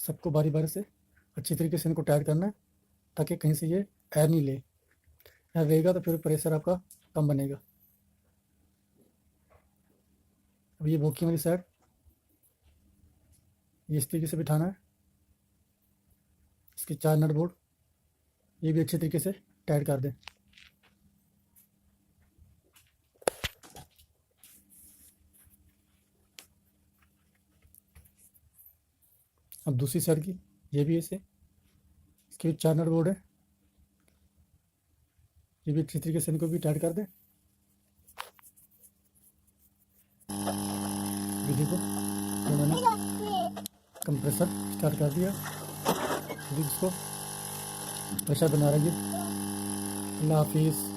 सबको बारी बारी से अच्छी तरीके से इनको टाइट करना है, ताकि कहीं से ये एयर नहीं ले। एयर रहेगा तो फिर प्रेशर आपका कम बनेगा। अब ये बोकी वाली साइड ये इस तरीके से बिठाना है। इसके 4 नट बोल्ट ये भी अच्छे तरीके से टाइट कर दें। अब दूसरी साइड की ये भी ऐसे, इसके भी 4 नट बोल्ट है, ये भी अच्छी तरीके से इनको भी टाइट कर दें। ये देखो ये मैंने कंप्रेसर स्टार्ट कर दिया, अभी इसको प्रेशर बना रही है। अल्लाह हाफिज़।